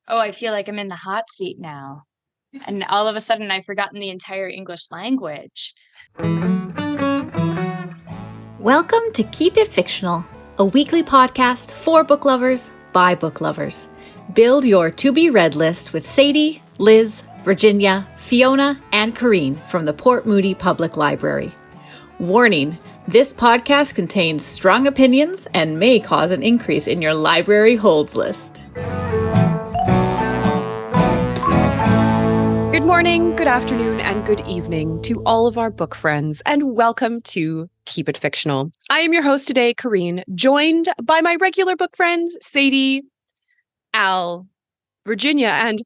Oh, I feel like I'm in the hot seat now. And all of a sudden, I've forgotten the entire English language. Welcome to Keep It Fictional, a weekly podcast for book lovers by book lovers. Build your to-be-read list with Sadie, Liz, Virginia, Fiona, and Corrine from the Port Moody Public Library. Warning, this podcast contains strong opinions and may cause an increase in your library holds list. Good morning, good afternoon, and good evening to all of our book friends, and welcome to Keep It Fictional. I am your host today, Corrine, joined by my regular book friends, Sadie, Al, Virginia, and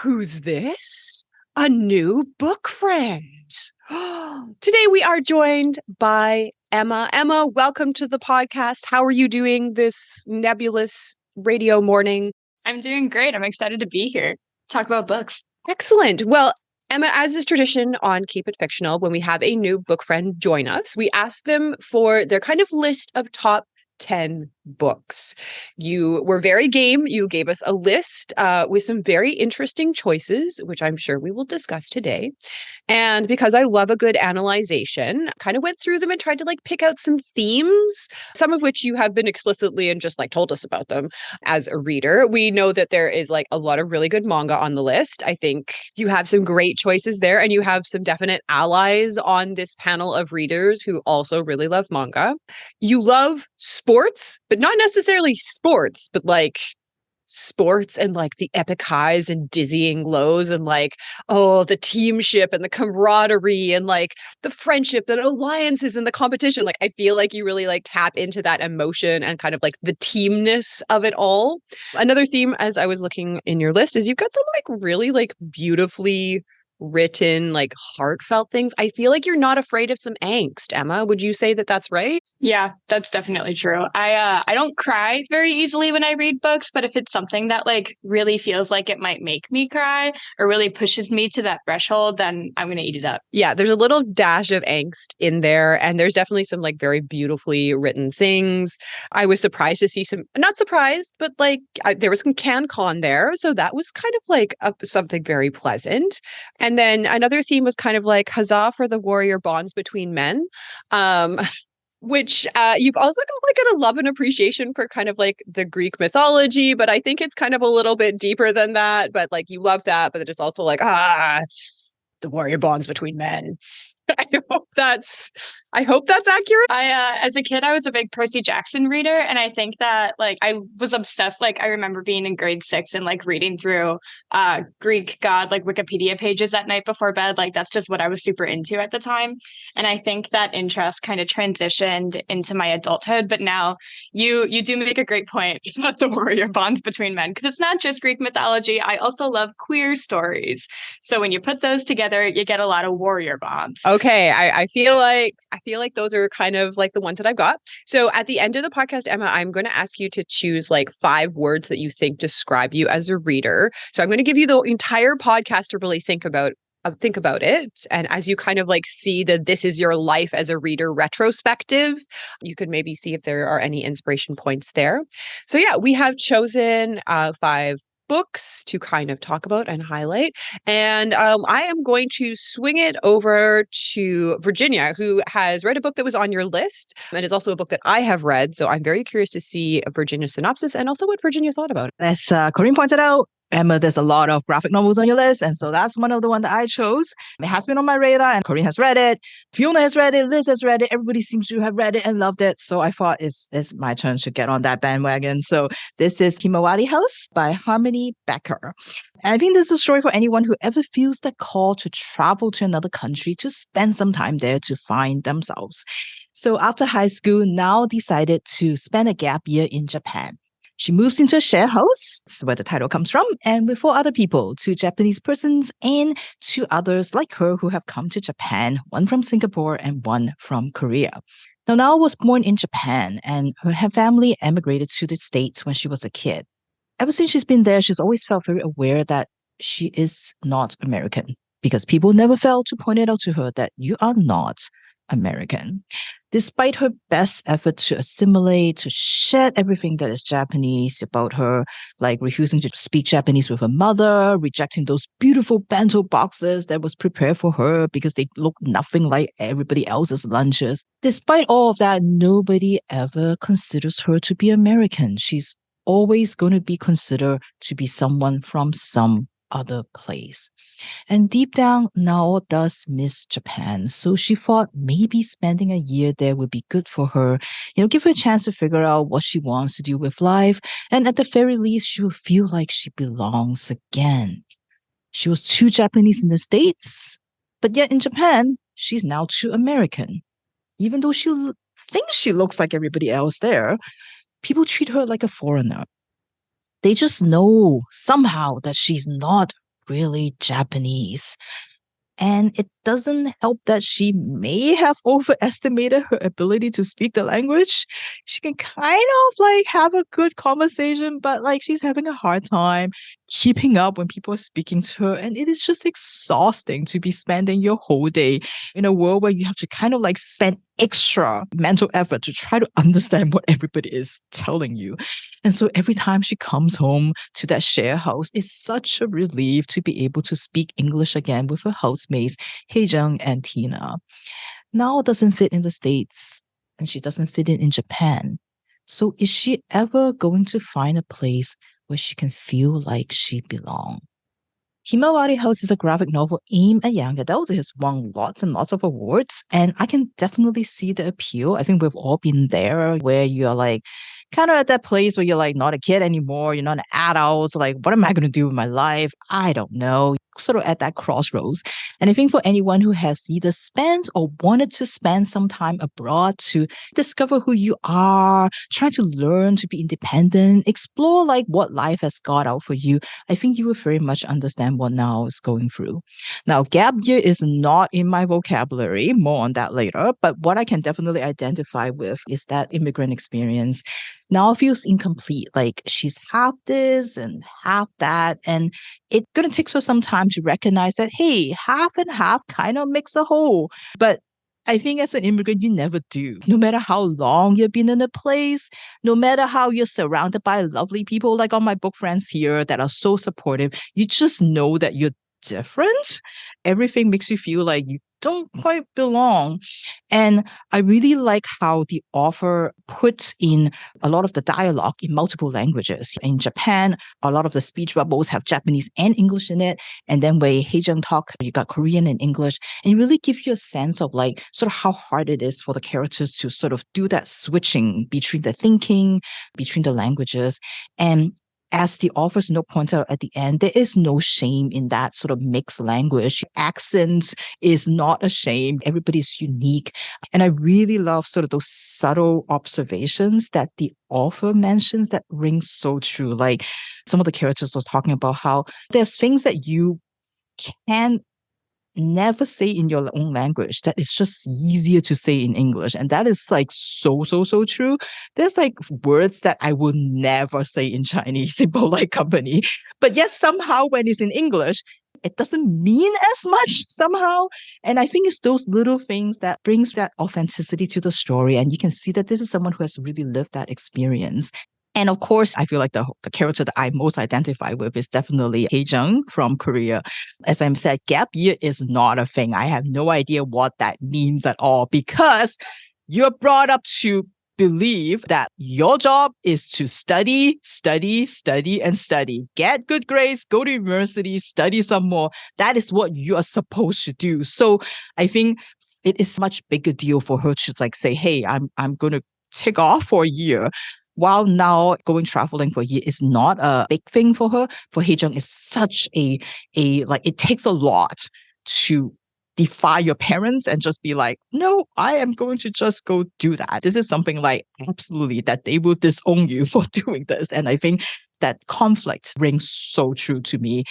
who's this? A new book friend. Today we are joined by Emma. Emma, welcome to the podcast. How are you doing this nebulous radio morning? I'm doing great. I'm excited to be here. Talk about books. Excellent. Well, Emma, as is tradition on Keep It Fictional, when we have a new book friend join us, we ask them for their kind of list of top 10 books. You were very game. You gave us a list with some very interesting choices, which I'm sure we will discuss today. And because I love a good analyzation, kind of went through them and tried to pick out some themes, some of which you have been explicitly and just told us about them as a reader. We know that there is a lot of really good manga on the list. I think you have some great choices there, and you have some definite allies on this panel of readers who also really love manga. You love sports, but not necessarily sports, but sports and the epic highs and dizzying lows and the teamship and the camaraderie and the friendship, the alliances and the competition. I feel like you really tap into that emotion and kind of the teamness of it all. Another theme, as I was looking in your list, is you've got some really beautifully written, heartfelt things. I feel like you're not afraid of some angst, Emma. Would you say that that's right? Yeah, that's definitely true. I don't cry very easily when I read books, but if it's something that really feels like it might make me cry or really pushes me to that threshold, then I'm going to eat it up. Yeah, there's a little dash of angst in there, and there's definitely some very beautifully written things. I was surprised to see some, not surprised, but there was some CanCon there, so that was kind of something very pleasant. And then another theme was kind of huzzah for the warrior bonds between men. Which you've also got a love and appreciation for kind of the Greek mythology, but I think it's kind of a little bit deeper than that. But you love that, but it's also the warrior bonds between men. I hope that's accurate. As a kid, I was a big Percy Jackson reader, and I think that I was obsessed. I remember being in grade 6 and reading through Greek god Wikipedia pages at night before bed. That's just what I was super into at the time. And I think that interest kind of transitioned into my adulthood. But now you do make a great point about the warrior bonds between men, because it's not just Greek mythology. I also love queer stories. So when you put those together, you get a lot of warrior bonds. Okay, I feel like those are kind of the ones that I've got. So at the end of the podcast, Emma, I'm going to ask you to choose 5 words that you think describe you as a reader. So I'm going to give you the entire podcast to really think about it. And as you kind of see that this is your life as a reader retrospective, you could maybe see if there are any inspiration points there. So yeah, we have chosen 5 books to kind of talk about and highlight. And I am going to swing it over to Virginia, who has read a book that was on your list and is also a book that I have read. So I'm very curious to see Virginia's synopsis and also what Virginia thought about it. As Corinne pointed out, Emma, there's a lot of graphic novels on your list, and so that's one of the ones that I chose. It has been on my radar, and Corinne has read it, Fiona has read it, Liz has read it, everybody seems to have read it and loved it, so I thought it's my turn to get on that bandwagon. So this is Himawari House by Harmony Becker. And I think this is a story for anyone who ever feels the call to travel to another country to spend some time there to find themselves. So after high school, Nao decided to spend a gap year in Japan. She moves into a share house, this is where the title comes from, and with 4 other people, 2 Japanese persons and 2 others like her who have come to Japan, 1 from Singapore and 1 from Korea. Now, Nao was born in Japan, and her family emigrated to the States when she was a kid. Ever since she's been there, she's always felt very aware that she is not American, because people never failed to point it out to her that you are not American. Despite her best effort to assimilate, to shed everything that is Japanese about her, like refusing to speak Japanese with her mother, rejecting those beautiful bento boxes that was prepared for her because they look nothing like everybody else's lunches. Despite all of that, nobody ever considers her to be American. She's always going to be considered to be someone from some other place. And deep down, Nao does miss Japan. So she thought maybe spending a year there would be good for her. Give her a chance to figure out what she wants to do with life. And at the very least, she will feel like she belongs again. She was too Japanese in the States, but yet in Japan, she's now too American. Even though she thinks she looks like everybody else there, people treat her like a foreigner. They just know somehow that she's not really Japanese. And it doesn't help that she may have overestimated her ability to speak the language. She can kind of like have a good conversation, but like she's having a hard time keeping up when people are speaking to her. And it is just exhausting to be spending your whole day in a world where you have to kind of like spend extra mental effort to try to understand what everybody is telling you. And so every time she comes home to that share house, it's such a relief to be able to speak English again with her housemates, Haejung and Tina. Nao doesn't fit in the States, and she doesn't fit in Japan. So is she ever going to find a place where she can feel like she belongs? Himawari House is a graphic novel aimed at young adults. It has won lots and lots of awards, and I can definitely see the appeal. I think we've all been there where you're like kind of at that place where you're like not a kid anymore, you're not an adult, like what am I going to do with my life? I don't know. Sort of at that crossroads. And I think for anyone who has either spent or wanted to spend some time abroad to discover who you are, trying to learn to be independent, explore like what life has got out for you, I think you will very much understand what Nao is going through. Now, gap year is not in my vocabulary, more on that later, but what I can definitely identify with is that immigrant experience. Now it feels incomplete, like she's half this and half that, and it's going to take her some time to recognize that, hey, half and half kind of makes a whole. But I think as an immigrant, you never do. No matter how long you've been in a place, no matter how you're surrounded by lovely people, like all my book friends here that are so supportive, you just know that you're different. Everything makes you feel like you don't quite belong. And I really like how the author puts in a lot of the dialogue in multiple languages. In Japan, a lot of the speech bubbles have Japanese and English in it. And then when Haejung talk, you got Korean and English. And it really gives you a sense of like sort of how hard it is for the characters to sort of do that switching between the thinking, between the languages. And as the author's note points out at the end, there is no shame in that sort of mixed language. Accents is not a shame. Everybody's unique. And I really love sort of those subtle observations that the author mentions that ring so true. Like some of the characters was talking about how there's things that you can never say in your own language that it's just easier to say in English. And that is like so true. There's like words that I will never say in Chinese in polite company. But yet somehow when it's in English, it doesn't mean as much somehow. And I think it's those little things that brings that authenticity to the story. And you can see that this is someone who has really lived that experience. And of course, I feel like the character that I most identify with is definitely Haejung from Korea. As I said, gap year is not a thing. I have no idea what that means at all because you're brought up to believe that your job is to study, and study. Get good grades, go to university, study some more. That is what you are supposed to do. So I think it is a much bigger deal for her to like say, hey, I'm going to take off for a year. While now going traveling for a year is not a big thing for her, for Haejung is such a like it takes a lot to defy your parents and just be like, no, I am going to just go do that. This is something like absolutely that they will disown you for doing this. And I think that conflict rings so true to me.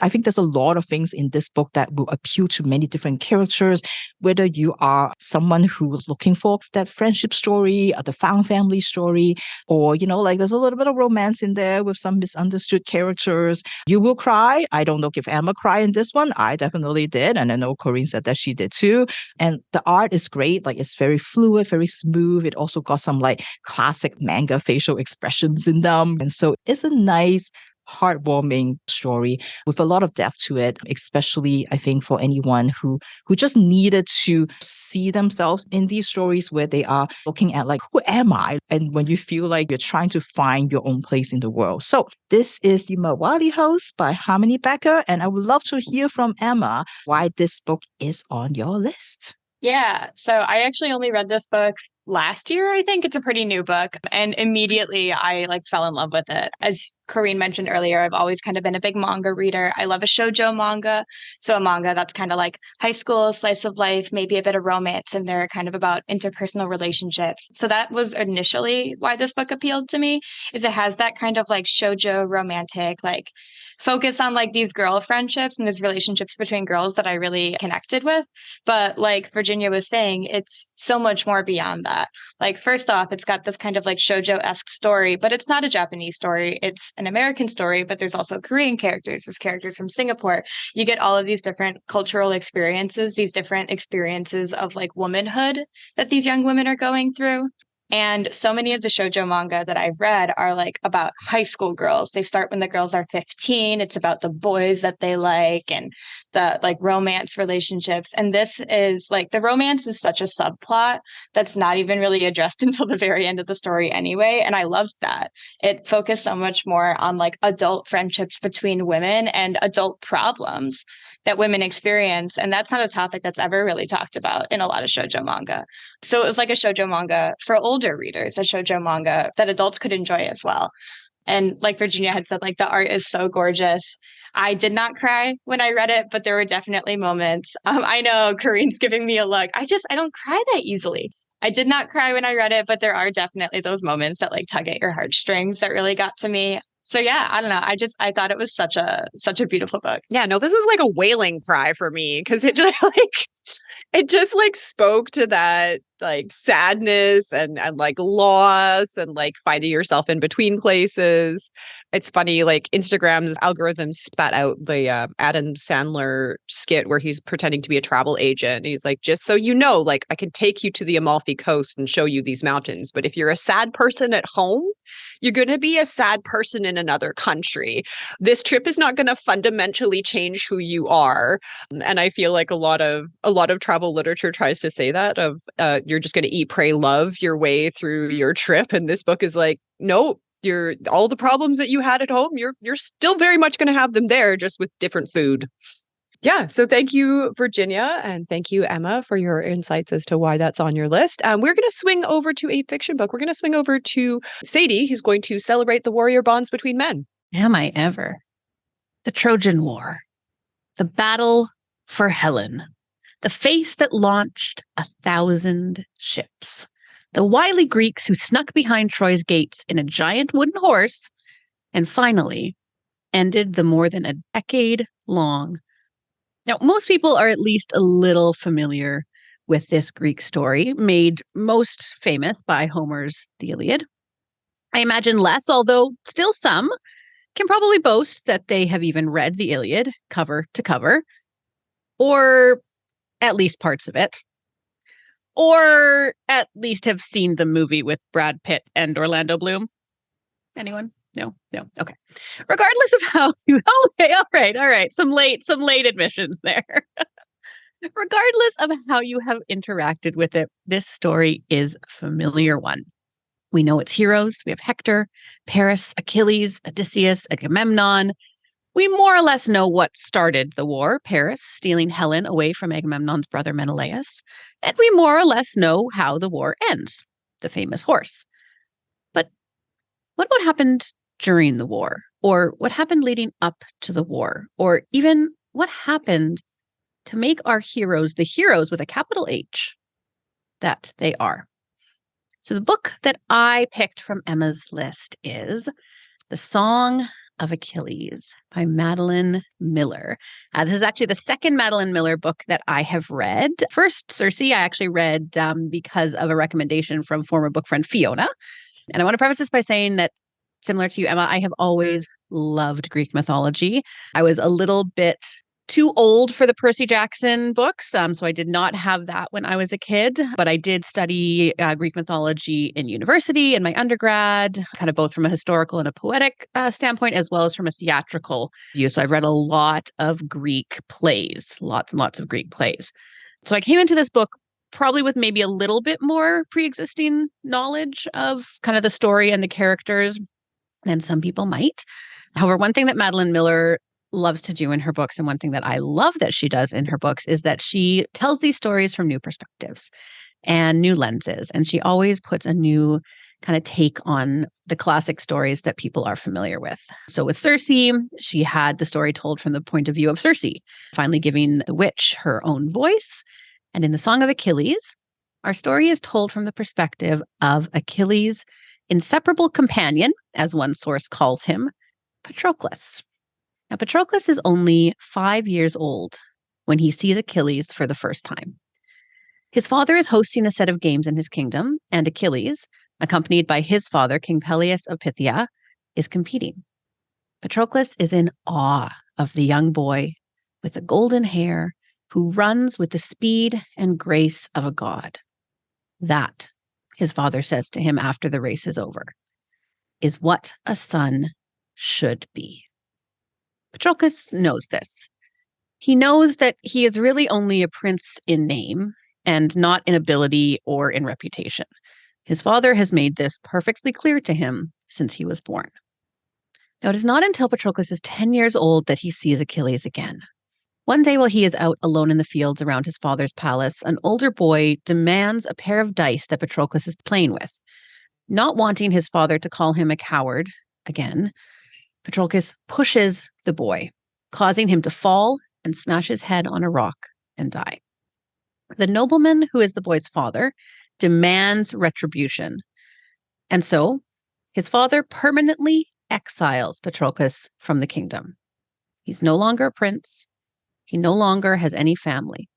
I think there's a lot of things in this book that will appeal to many different characters, whether you are someone who's looking for that friendship story, or the found family story, or, like there's a little bit of romance in there with some misunderstood characters. You will cry. I don't know if Emma cried in this one. I definitely did. And I know Corinne said that she did too. And the art is great. Like it's very fluid, very smooth. It also got some like classic manga facial expressions in them. And so it's a nice, heartwarming story with a lot of depth to it, especially I think for anyone who just needed to see themselves in these stories where they are looking at like, who am I? And when you feel like you're trying to find your own place in the world. So this is Himawari House by Harmony Becker, and I would love to hear from Emma why this book is on your list. Yeah, so I actually only read this book last year. I think it's a pretty new book, and immediately I like fell in love with it. As Corinne mentioned earlier, I've always kind of been a big manga reader. I love a shoujo manga, so a manga that's kind of like high school slice of life, maybe a bit of romance, and they're kind of about interpersonal relationships. So that was initially why this book appealed to me, is it has that kind of like shoujo romantic like focus on like these girl friendships and these relationships between girls that I really connected with. But like Virginia was saying, it's so much more beyond that. Like, first off, it's got this kind of like shoujo-esque story, but it's not a Japanese story. It's an American story, but there's also Korean characters. There's characters from Singapore. You get all of these different cultural experiences, these different experiences of like womanhood that these young women are going through. And so many of the shoujo manga that I've read are like about high school girls. They start when the girls are 15. It's about the boys that they like and the like romance relationships. And this is like the romance is such a subplot that's not even really addressed until the very end of the story anyway. And I loved that. It focused so much more on like adult friendships between women and adult problems that women experience. And that's not a topic that's ever really talked about in a lot of shoujo manga. So it was like a shoujo manga for older readers, a shoujo manga that adults could enjoy as well. And like Virginia had said, like the art is so gorgeous. I did not cry when I read it, but there were definitely moments. I know Corinne's giving me a look. I don't cry that easily. I did not cry when I read it, but there are definitely those moments that like tug at your heartstrings that really got to me. So yeah, I don't know. I thought it was such a beautiful book. Yeah, no, this was like a wailing cry for me because it just like spoke to that like sadness and like loss and like finding yourself in between places. It's funny, like Instagram's algorithm spat out the Adam Sandler skit where he's pretending to be a travel agent. He's like, just so you know, like I can take you to the Amalfi Coast and show you these mountains. But if you're a sad person at home, you're going to be a sad person in another country. This trip is not going to fundamentally change who you are. And I feel like a lot of travel literature tries to say that of you're just going to eat, pray, love your way through your trip. And this book is like, nope. You're all the problems that you had at home, you're still very much going to have them there, just with different food. Yeah. So thank you, Virginia. And thank you, Emma, for your insights as to why that's on your list. We're going to swing over to a fiction book. We're going to swing over to Sadie, who's going to celebrate the warrior bonds between men. Am I ever? The Trojan War. The battle for Helen. The face that launched 1,000 ships. The wily Greeks who snuck behind Troy's gates in a giant wooden horse, and finally ended the more than a decade long. Now, most people are at least a little familiar with this Greek story, made most famous by Homer's The Iliad. I imagine less, although still some, can probably boast that they have even read The Iliad cover to cover, or at least parts of it. Or at least have seen the movie with Brad Pitt and Orlando Bloom. Anyone? No. Okay. Regardless of how you, okay, all right. Some late admissions there. Regardless of how you have interacted with it, this story is a familiar one. We know its heroes. We have Hector, Paris, Achilles, Odysseus, Agamemnon. We more or less know what started the war, Paris stealing Helen away from Agamemnon's brother Menelaus, and we more or less know how the war ends, the famous horse. But what happened during the war? Or what happened leading up to the war? Or even what happened to make our heroes the heroes with a capital H that they are? So the book that I picked from Emma's list is The Song of Achilles by Madeline Miller. This is actually the second Madeline Miller book that I have read. First, Circe, I actually read because of a recommendation from former book friend Fiona. And I want to preface this by saying that, similar to you, Emma, I have always loved Greek mythology. I was a little bit too old for the Percy Jackson books, so I did not have that when I was a kid, but I did study Greek mythology in university in my undergrad, kind of both from a historical and a poetic standpoint, as well as from a theatrical view. So I've read a lot of Greek plays, lots and lots of Greek plays. So I came into this book probably with maybe a little bit more pre-existing knowledge of kind of the story and the characters than some people might. However, one thing that Madeline Miller loves to do in her books, and one thing that I love that she does in her books, is that she tells these stories from new perspectives and new lenses. And she always puts a new kind of take on the classic stories that people are familiar with. So with Circe, she had the story told from the point of view of Circe, finally giving the witch her own voice. And in the Song of Achilles, our story is told from the perspective of Achilles' inseparable companion, as one source calls him, Patroclus. Now, Patroclus is only 5 years old when he sees Achilles for the first time. His father is hosting a set of games in his kingdom, and Achilles, accompanied by his father, King Peleus of Phthia, is competing. Patroclus is in awe of the young boy with the golden hair who runs with the speed and grace of a god. That, his father says to him after the race is over, is what a son should be. Patroclus knows this. He knows that he is really only a prince in name and not in ability or in reputation. His father has made this perfectly clear to him since he was born. Now, it is not until Patroclus is 10 years old that he sees Achilles again. One day while he is out alone in the fields around his father's palace, an older boy demands a pair of dice that Patroclus is playing with. Not wanting his father to call him a coward again, Patroclus pushes the boy, causing him to fall and smash his head on a rock and die. The nobleman, who is the boy's father, demands retribution. And so his father permanently exiles Patroclus from the kingdom. He's no longer a prince. He no longer has any family.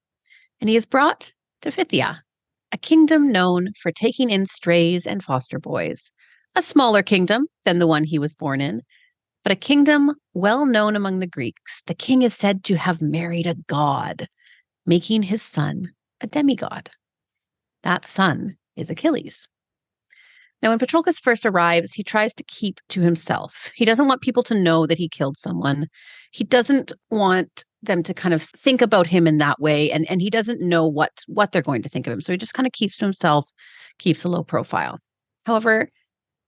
And he is brought to Phthia, a kingdom known for taking in strays and foster boys, a smaller kingdom than the one he was born in, but a kingdom well known among the Greeks. The king is said to have married a god, making his son a demigod. That son is Achilles. Now, when Patroclus first arrives, he tries to keep to himself. He doesn't want people to know that he killed someone. He doesn't want them to kind of think about him in that way, and he doesn't know what they're going to think of him. So he just kind of keeps to himself, keeps a low profile. However,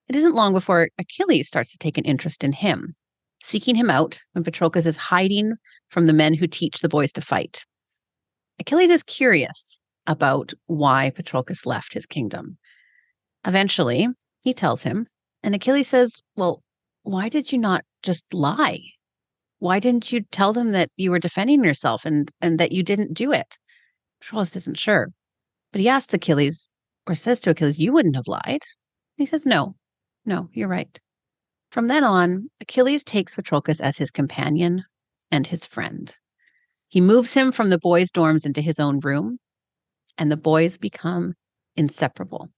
it isn't long before Achilles starts to take an interest in him, seeking him out when Patroclus is hiding from the men who teach the boys to fight. Achilles is curious about why Patroclus left his kingdom. Eventually, he tells him, and Achilles says, well, why did you not just lie? Why didn't you tell them that you were defending yourself and that you didn't do it? Patroclus isn't sure, but he asks Achilles, or says to Achilles, you wouldn't have lied. He says, no, you're right. From then on, Achilles takes Patroclus as his companion and his friend. He moves him from the boys' dorms into his own room, and the boys become inseparable.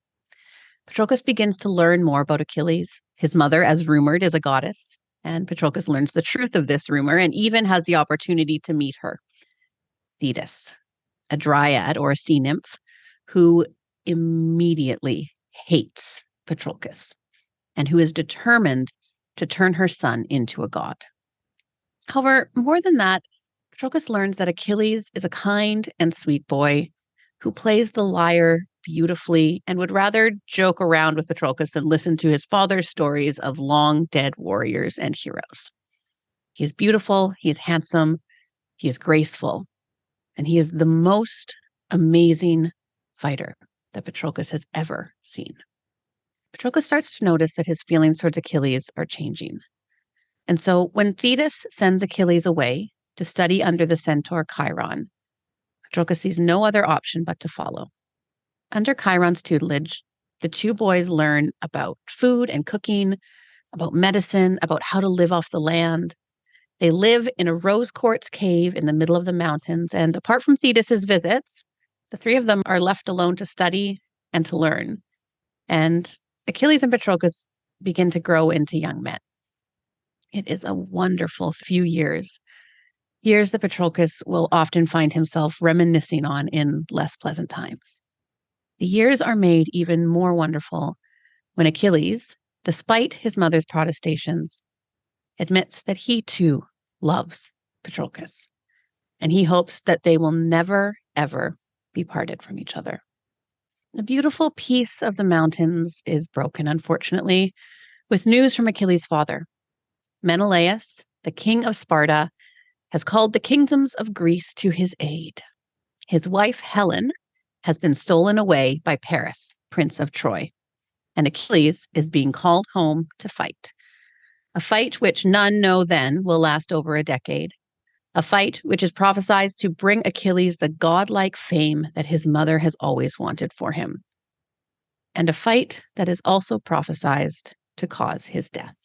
Patroclus begins to learn more about Achilles. His mother, as rumored, is a goddess, and Patroclus learns the truth of this rumor and even has the opportunity to meet her. Thetis, a dryad or a sea nymph, who immediately hates Patroclus and who is determined to turn her son into a god. However, more than that, Patroclus learns that Achilles is a kind and sweet boy who plays the lyre beautifully and would rather joke around with Patroclus than listen to his father's stories of long dead warriors and heroes. He is beautiful, he is handsome, he is graceful, and he is the most amazing fighter that Patroclus has ever seen. Patroclus starts to notice that his feelings towards Achilles are changing. And so when Thetis sends Achilles away to study under the centaur Chiron, Patroclus sees no other option but to follow. Under Chiron's tutelage, the two boys learn about food and cooking, about medicine, about how to live off the land. They live in a rose quartz cave in the middle of the mountains. And apart from Thetis's visits, the three of them are left alone to study and to learn. And Achilles and Patroclus begin to grow into young men. It is a wonderful few years that Patroclus will often find himself reminiscing on in less pleasant times. The years are made even more wonderful when Achilles, despite his mother's protestations, admits that he too loves Patroclus, and he hopes that they will never, ever be parted from each other. The beautiful peace of the mountains is broken, unfortunately, with news from Achilles' father. Menelaus, the king of Sparta, has called the kingdoms of Greece to his aid. His wife, Helen, has been stolen away by Paris, prince of Troy, and Achilles is being called home to fight. A fight which none know then will last over a decade. A fight which is prophesied to bring Achilles the godlike fame that his mother has always wanted for him. And a fight that is also prophesied to cause his death.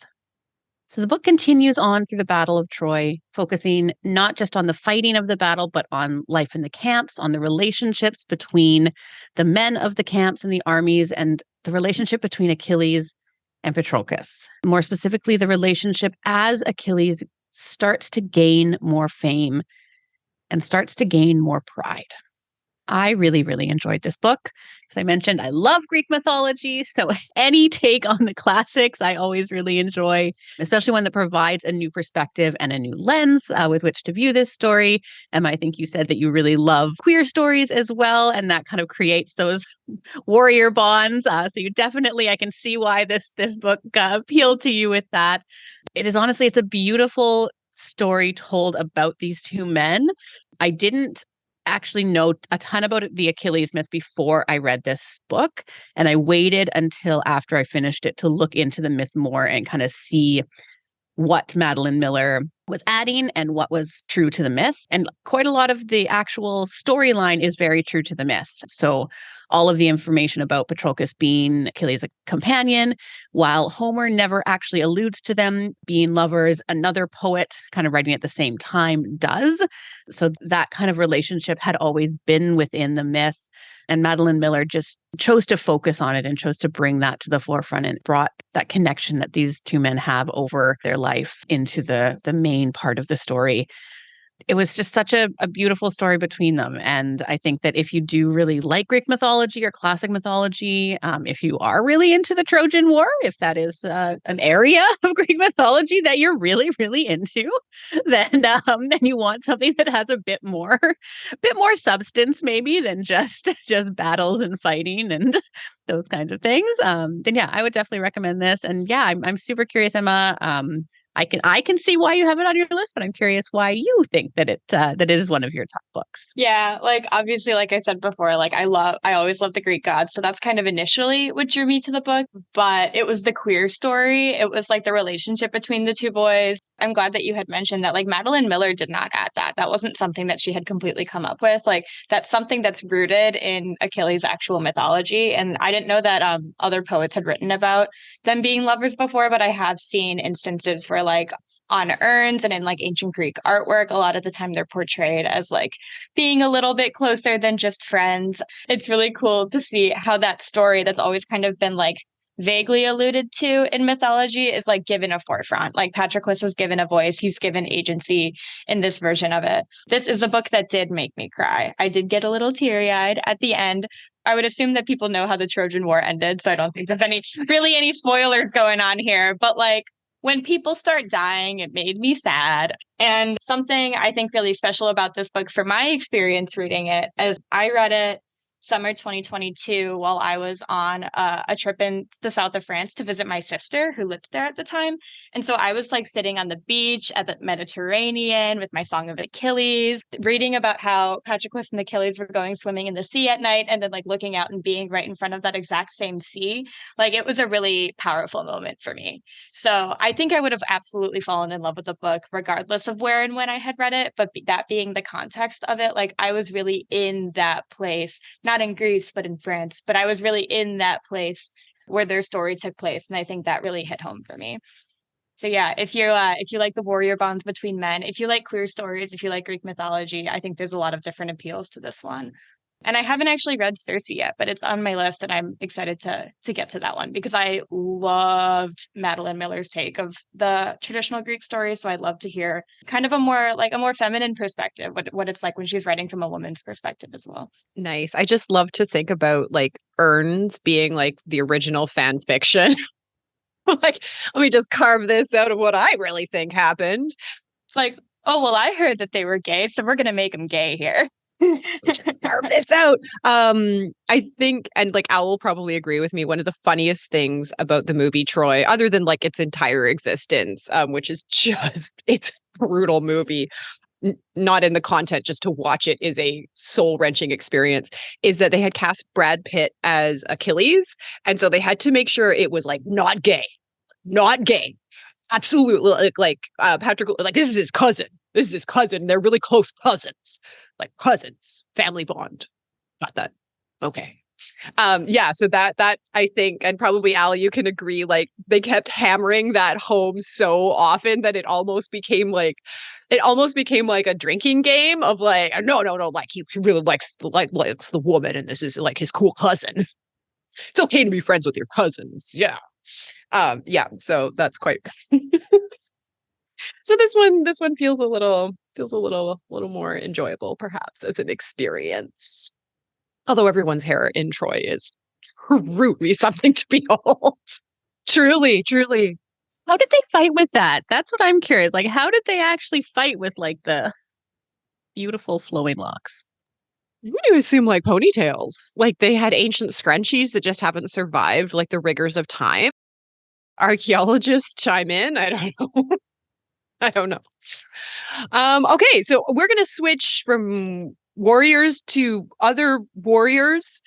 So the book continues on through the Battle of Troy, focusing not just on the fighting of the battle, but on life in the camps, on the relationships between the men of the camps and the armies, and the relationship between Achilles and Patroclus. More specifically, the relationship as Achilles starts to gain more fame and starts to gain more pride. I really, really enjoyed this book. As I mentioned, I love Greek mythology, so any take on the classics I always really enjoy, especially one that provides a new perspective and a new lens with which to view this story. Emma, I think you said that you really love queer stories as well, and that kind of creates those warrior bonds. So you definitely, I can see why this book appealed to you with that. It is honestly, it's a beautiful story told about these two men. I didn't actually know a ton about the Achilles myth before I read this book, and I waited until after I finished it to look into the myth more and kind of see what Madeline Miller was adding and what was true to the myth. And quite a lot of the actual storyline is very true to the myth. So all of the information about Patroclus being Achilles' companion, while Homer never actually alludes to them being lovers, another poet kind of writing at the same time does. So that kind of relationship had always been within the myth. And Madeline Miller just chose to focus on it and chose to bring that to the forefront and brought that connection that these two men have over their life into the main part of the story. It was just such a beautiful story between them. And I think that if you do really like Greek mythology or classic mythology, if you are really into the Trojan War, if that is an area of Greek mythology that you're really, really into, then you want something that has a bit more substance maybe than just battles and fighting and those kinds of things. Then yeah, I would definitely recommend this. And yeah, I'm super curious, Emma. I can see why you have it on your list, but I'm curious why you think that it is one of your top books. Yeah, like obviously, like I said before, like I always love the Greek gods. So that's kind of initially what drew me to the book, but it was the queer story. It was like the relationship between the two boys. I'm glad that you had mentioned that like Madeline Miller did not add that. That wasn't something that she had completely come up with. Like that's something that's rooted in Achilles' actual mythology. And I didn't know that other poets had written about them being lovers before, but I have seen instances where like on urns and in like ancient Greek artwork, a lot of the time they're portrayed as like being a little bit closer than just friends. It's really cool to see how that story that's always kind of been like vaguely alluded to in mythology is like given a forefront. Like Patroclus is given a voice, he's given agency in this version of it. This is a book that did make me cry. I did get a little teary-eyed at the end. I would assume that people know how the Trojan War ended, so I don't think there's any spoilers going on here. But like when people start dying, it made me sad. And something I think really special about this book, from my experience reading it, is I read it summer 2022 while I was on a trip in the south of France to visit my sister who lived there at the time. And so I was like sitting on the beach at the Mediterranean with my Song of Achilles, reading about how Patroclus and Achilles were going swimming in the sea at night and then like looking out and being right in front of that exact same sea. Like it was a really powerful moment for me. So I think I would have absolutely fallen in love with the book regardless of where and when I had read it. But that being the context of it, like I was really in that place, not in Greece, but in France. But I was really in that place where their story took place. And I think that really hit home for me. So yeah, if you like the warrior bonds between men, if you like queer stories, if you like Greek mythology, I think there's a lot of different appeals to this one. And I haven't actually read Circe yet, but it's on my list, and I'm excited to get to that one because I loved Madeline Miller's take of the traditional Greek story. So I'd love to hear kind of a more feminine perspective, what it's like when she's writing from a woman's perspective as well. Nice. I just love to think about like urns being like the original fan fiction. Like, let me just carve this out of what I really think happened. It's like, oh, well, I heard that they were gay, so we're going to make them gay here. Just carve this out. I think, and like Al will probably agree with me, one of the funniest things about the movie Troy, other than like its entire existence, which is just, it's a brutal movie, not in the content, just to watch it is a soul-wrenching experience, is that they had cast Brad Pitt as Achilles. And so they had to make sure it was like not gay. Absolutely. Like Patrick, like this is his cousin. This is his cousin. They're really close cousins, like cousins, family bond. Got that. Okay. Yeah. So that I think, and probably Al, you can agree, like they kept hammering that home so often that it almost became like a drinking game of like, no, like he really likes the woman, and this is like his cool cousin. It's okay to be friends with your cousins. Yeah. Yeah. So that's quite. So this one feels a little more enjoyable, perhaps, as an experience. Although everyone's hair in Troy is truly something to behold. Truly. How did they fight with that? That's what I'm curious. Like, how did they actually fight with like the beautiful flowing locks? I'm going to assume like ponytails. Like they had ancient scrunchies that just haven't survived like the rigors of time. Archaeologists chime in. I don't know. I don't know. Okay, so we're going to switch from warriors to other warriors.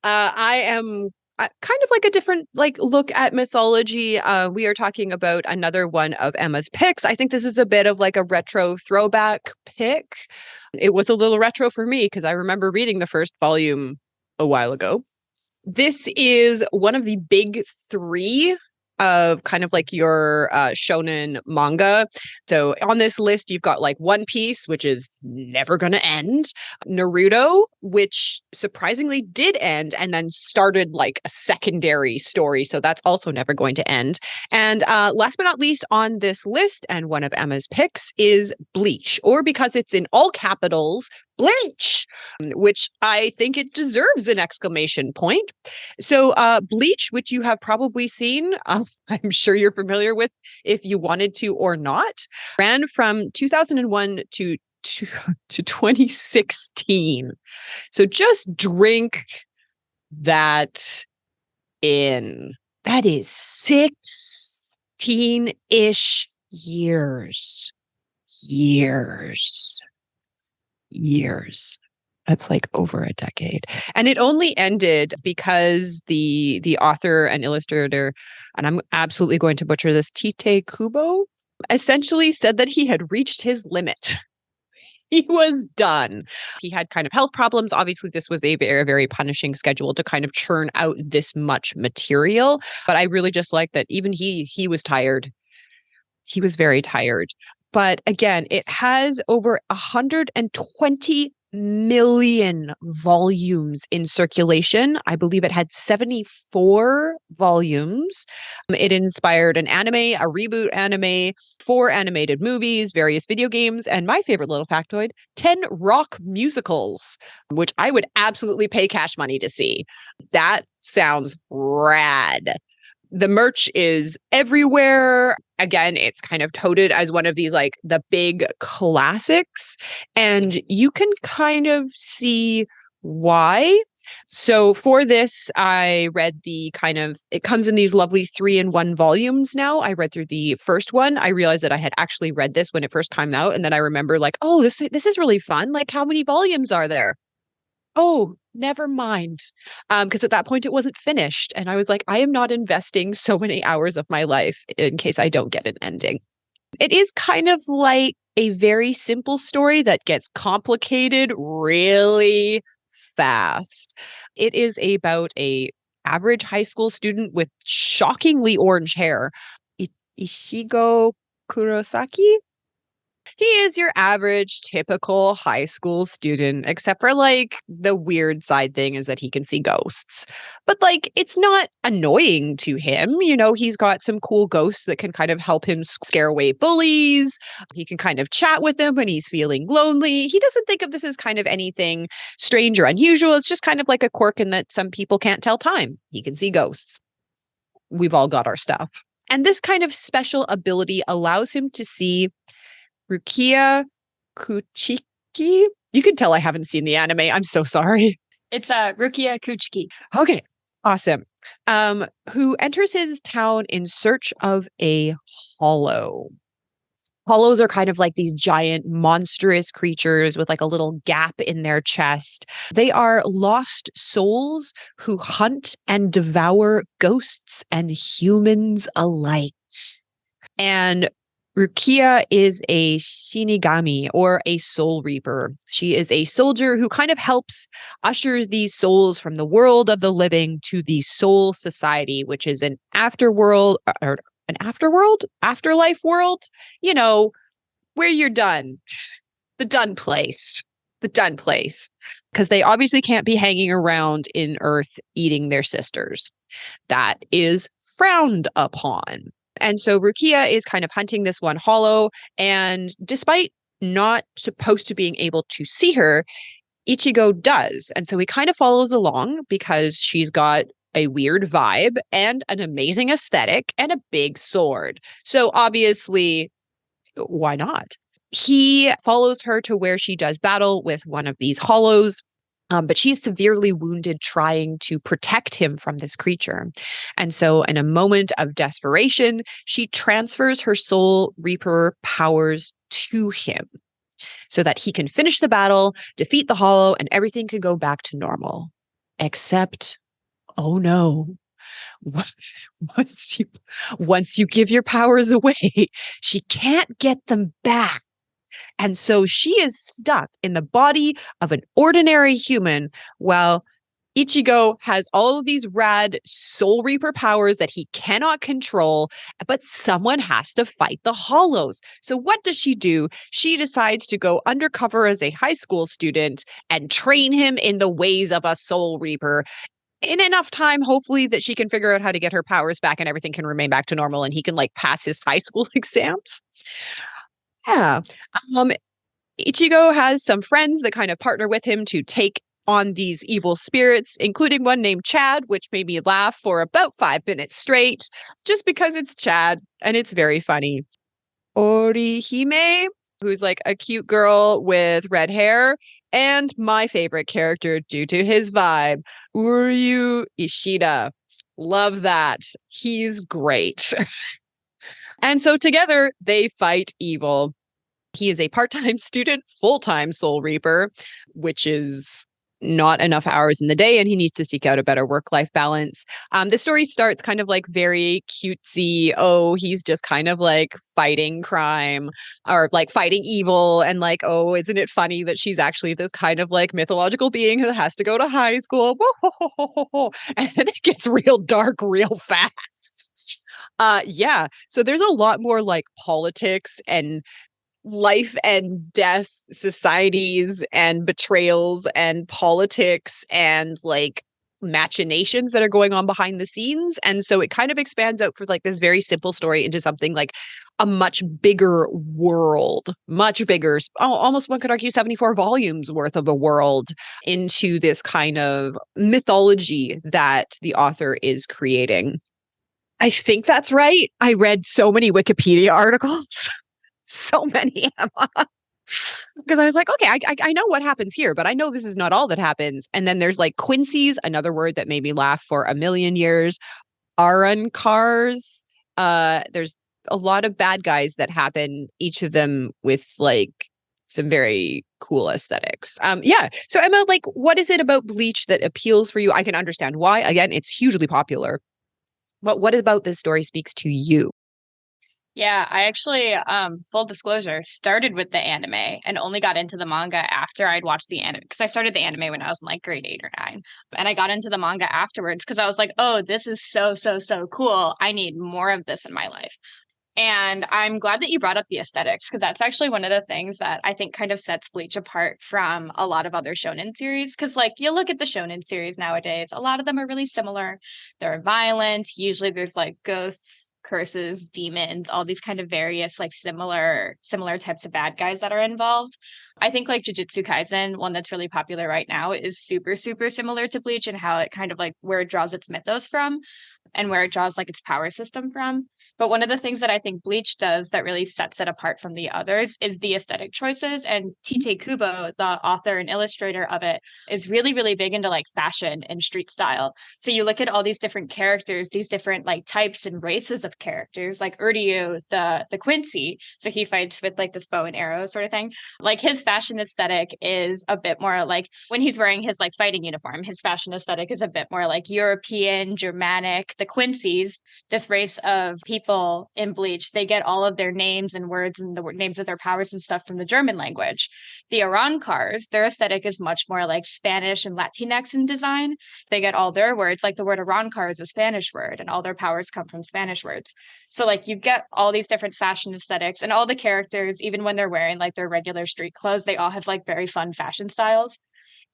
I am kind of like a different like look at mythology. We are talking about another one of Emma's picks. I think this is a bit of like a retro throwback pick. It was a little retro for me because I remember reading the first volume a while ago. This is one of the big three of kind of like your shonen manga. So on this list, you've got like One Piece, which is never going to end, Naruto, which surprisingly did end and then started like a secondary story. So that's also never going to end. And last but not least on this list, and one of Emma's picks, is Bleach, or because it's in all capitals, Bleach, which I think it deserves an exclamation point. So Bleach, which you have probably seen, I'm sure you're familiar with if you wanted to or not, ran from 2001 to 2016. So just drink that in. That is 16-ish years. Years. That's like over a decade. And it only ended because the author and illustrator, and I'm absolutely going to butcher this, Tite Kubo, essentially said that he had reached his limit. He was done. He had kind of health problems. Obviously, this was a very, very punishing schedule to kind of churn out this much material. But I really just like that even he was tired. He was very tired. But again, it has over 120 million volumes in circulation. I believe it had 74 volumes. It inspired an anime, a reboot anime, 4 animated movies, various video games, and my favorite little factoid, 10 rock musicals, which I would absolutely pay cash money to see. That sounds rad. The merch is everywhere. Again, it's kind of touted as one of these like the big classics, and you can kind of see why. So for this, I read it comes in these lovely 3-in-1 volumes now. I read through the first one. I realized that I had actually read this when it first came out, and then I remember like, oh, this is really fun. Like, how many volumes are there? Oh, never mind. Because at that point it wasn't finished. And I was like, I am not investing so many hours of my life in case I don't get an ending. It is kind of like a very simple story that gets complicated really fast. It is about a average high school student with shockingly orange hair. Ishigo Kurosaki? He is your average, typical high school student, except for like the weird side thing is that he can see ghosts. But like, it's not annoying to him. You know, he's got some cool ghosts that can kind of help him scare away bullies. He can kind of chat with them when he's feeling lonely. He doesn't think of this as kind of anything strange or unusual. It's just kind of like a quirk in that some people can't tell time. He can see ghosts. We've all got our stuff. And this kind of special ability allows him to see Rukia Kuchiki. You can tell I haven't seen the anime. I'm so sorry. It's Rukia Kuchiki. Okay, awesome. Who enters his town in search of a hollow. Hollows are kind of like these giant, monstrous creatures with like a little gap in their chest. They are lost souls who hunt and devour ghosts and humans alike. And Rukia is a Shinigami, or a soul reaper. She is a soldier who kind of helps usher these souls from the world of the living to the soul society, which is an afterworld, or an afterlife world, you know, where you're done. The done place. The done place. Because they obviously can't be hanging around in Earth eating their sisters. That is frowned upon. And so Rukia is kind of hunting this one hollow, and despite not supposed to being able to see her, Ichigo does. And so he kind of follows along because she's got a weird vibe and an amazing aesthetic and a big sword. So obviously, why not? He follows her to where she does battle with one of these hollows. But she's severely wounded trying to protect him from this creature. And so in a moment of desperation, she transfers her soul reaper powers to him so that he can finish the battle, defeat the hollow, and everything can go back to normal. Except, oh no. Once you give your powers away, she can't get them back. And so she is stuck in the body of an ordinary human while Ichigo has all of these rad soul reaper powers that he cannot control, but someone has to fight the hollows. So what does she do? She decides to go undercover as a high school student and train him in the ways of a soul reaper in enough time, hopefully, that she can figure out how to get her powers back and everything can remain back to normal and he can like pass his high school exams. Yeah. Ichigo has some friends that kind of partner with him to take on these evil spirits, including one named Chad, which made me laugh for about 5 minutes straight, just because it's Chad and it's very funny. Orihime, who's like a cute girl with red hair, and my favorite character due to his vibe, Uryu Ishida. Love that. He's great. And so together they fight evil. He is a part-time student, full-time soul reaper, which is not enough hours in the day, and he needs to seek out a better work-life balance. The story starts kind of like very cutesy. Oh, he's just kind of like fighting crime or like fighting evil. And like, oh, isn't it funny that she's actually this kind of like mythological being who has to go to high school? And then it gets real dark real fast. Yeah. So there's a lot more like politics and life and death societies and betrayals and politics and like machinations that are going on behind the scenes. And so it kind of expands out for like this very simple story into something like a much bigger world, much bigger, almost one could argue 74 volumes worth of a world into this kind of mythology that the author is creating. I think that's right. I read so many Wikipedia articles. So many, Emma. Because I was like, okay, I know what happens here, but I know this is not all that happens. And then there's like Quincy's, another word that made me laugh for a million years. Arankars. There's a lot of bad guys that happen, each of them with like some very cool aesthetics. Yeah. So Emma, like, what is it about Bleach that appeals for you? I can understand why. Again, it's hugely popular. But what about this story speaks to you? Yeah, I actually, full disclosure, started with the anime and only got into the manga after I'd watched the anime. Because I started the anime when I was in like grade 8 or 9. And I got into the manga afterwards because I was like, oh, this is so, so, so cool. I need more of this in my life. And I'm glad that you brought up the aesthetics because that's actually one of the things that I think kind of sets Bleach apart from a lot of other shonen series. Because, like, you look at the shonen series nowadays, a lot of them are really similar. They're violent. Usually there's like ghosts, curses, demons, all these kind of various, like, similar types of bad guys that are involved. I think like Jujutsu Kaisen, one that's really popular right now, is super, super similar to Bleach and how it kind of like where it draws its mythos from and where it draws like its power system from. But one of the things that I think Bleach does that really sets it apart from the others is the aesthetic choices. And Tite Kubo, the author and illustrator of it, is really, really big into like fashion and street style. So you look at all these different characters, these different like types and races of characters, like Uryu, the Quincy. So he fights with like this bow and arrow sort of thing. Like his fashion aesthetic is a bit more like when he's wearing his like fighting uniform, his fashion aesthetic is a bit more like European, Germanic. The Quincy's, this race of people in Bleach, they get all of their names and words and the names of their powers and stuff from the German language. The Arancars, their aesthetic is much more like Spanish and Latinx in design. They get all their words, like the word Arancar is a Spanish word, and all their powers come from Spanish words. So like you get all these different fashion aesthetics, and all the characters, even when they're wearing like their regular street clothes, they all have like very fun fashion styles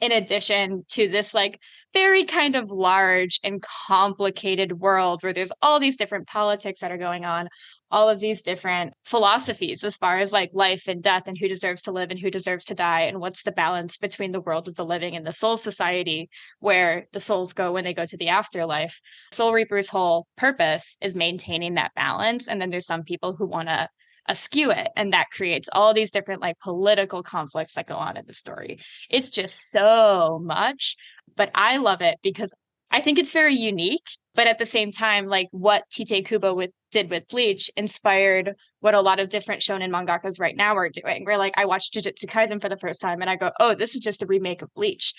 in addition to this like very kind of large and complicated world where there's all these different politics that are going on, all of these different philosophies as far as like life and death and who deserves to live and who deserves to die and what's the balance between the world of the living and the soul society where the souls go when they go to the afterlife. Soul Reaper's whole purpose is maintaining that balance, and then there's some people who want to askew it, and that creates all these different like political conflicts that go on in the story. It's just so much, but I love it because I think it's very unique, but at the same time, like what Tite Kubo did with Bleach inspired what a lot of different shonen mangakas right now are doing, where like I watched Jujutsu Kaisen for the first time and I go, oh, this is just a remake of Bleach.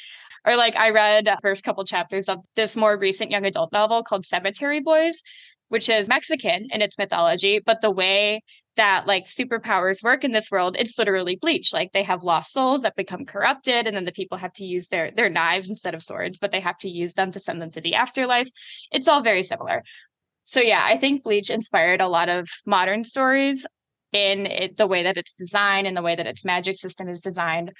Or like I read the first couple chapters of this more recent young adult novel called Cemetery Boys, which is Mexican in its mythology, but the way that like superpowers work in this world, it's literally Bleach. Like they have lost souls that become corrupted, and then the people have to use their knives instead of swords, but they have to use them to send them to the afterlife. It's all very similar. So yeah, I think Bleach inspired a lot of modern stories in the way that it's designed and the way that its magic system is designed.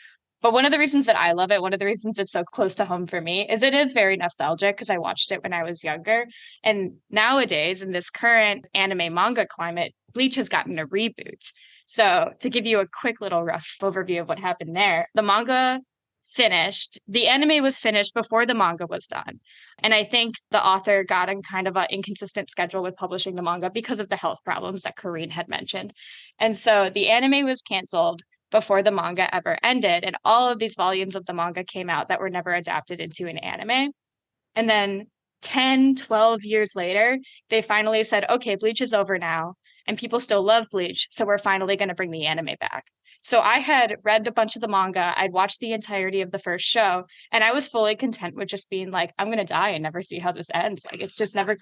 But one of the reasons that I love it, one of the reasons it's so close to home for me, is it is very nostalgic because I watched it when I was younger. And nowadays, in this current anime manga climate, Bleach has gotten a reboot. So, to give you a quick little rough overview of what happened there, the manga finished, the anime was finished before the manga was done. And I think the author got on kind of an inconsistent schedule with publishing the manga because of the health problems that Corinne had mentioned. And so the anime was canceled before the manga ever ended. And all of these volumes of the manga came out that were never adapted into an anime. And then 10, 12 years later, they finally said, okay, Bleach is over now. And people still love Bleach. So we're finally going to bring the anime back. So I had read a bunch of the manga. I'd watched the entirety of the first show, and I was fully content with just being like, I'm going to die and never see how this ends. Like, it's just never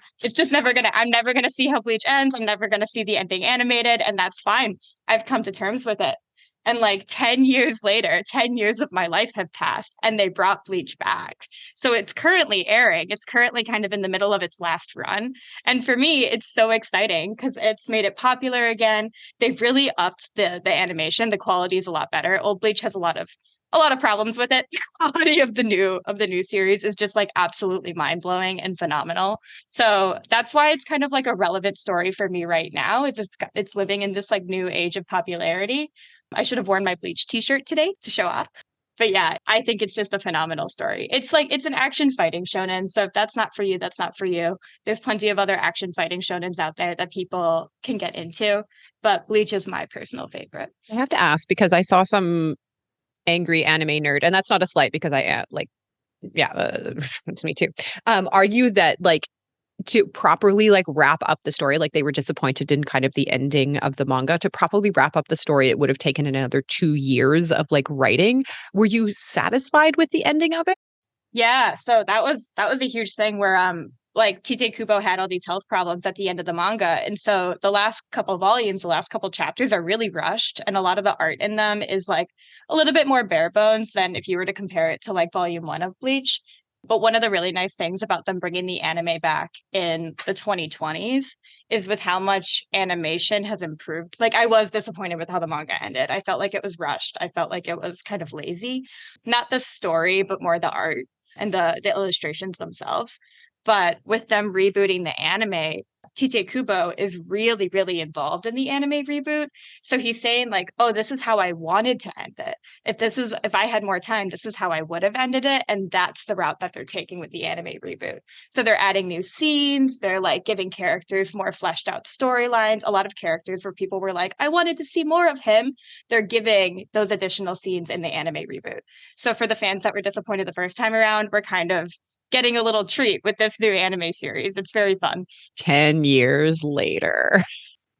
going to, I'm never going to see how Bleach ends. I'm never going to see the ending animated, and that's fine. I've come to terms with it. And like 10 years later, 10 years of my life have passed and they brought Bleach back. So it's currently airing. It's currently kind of in the middle of its last run. And for me, it's so exciting because it's made it popular again. They've really upped the animation. The quality is a lot better. Old Bleach has a lot of problems with it. The quality of the new series is just like absolutely mind-blowing and phenomenal. So that's why it's kind of like a relevant story for me right now, is it's living in this like new age of popularity. I should have worn my Bleach t-shirt today to show off. But yeah, I think it's just a phenomenal story. It's like, it's an action fighting shonen. So if that's not for you, that's not for you. There's plenty of other action fighting shonens out there that people can get into. But Bleach is my personal favorite. I have to ask because I saw some angry anime nerd, and that's not a slight because I am like, yeah, it's me too. Argue that like to properly like wrap up the story, like they were disappointed in kind of the ending of the manga. To properly wrap up the story, it would have taken another 2 years of like writing. Were you satisfied with the ending of it? Yeah, so that was a huge thing where like Tite Kubo had all these health problems at the end of the manga. And so the last couple volumes, the last couple chapters are really rushed. And a lot of the art in them is like a little bit more bare bones than if you were to compare it to like volume 1 of Bleach. But one of the really nice things about them bringing the anime back in the 2020s is with how much animation has improved. Like, I was disappointed with how the manga ended. I felt like it was rushed. I felt like it was kind of lazy. Not the story, but more the art and the illustrations themselves. But with them rebooting the anime, Tite Kubo is really, really involved in the anime reboot. So he's saying like, oh, this is how I wanted to end it. If I had more time, this is how I would have ended it. And that's the route that they're taking with the anime reboot. So they're adding new scenes. They're like giving characters more fleshed out storylines. A lot of characters where people were like, I wanted to see more of him. They're giving those additional scenes in the anime reboot. So for the fans that were disappointed the first time around, we're kind of getting a little treat with this new anime series. It's very fun. 10 years later.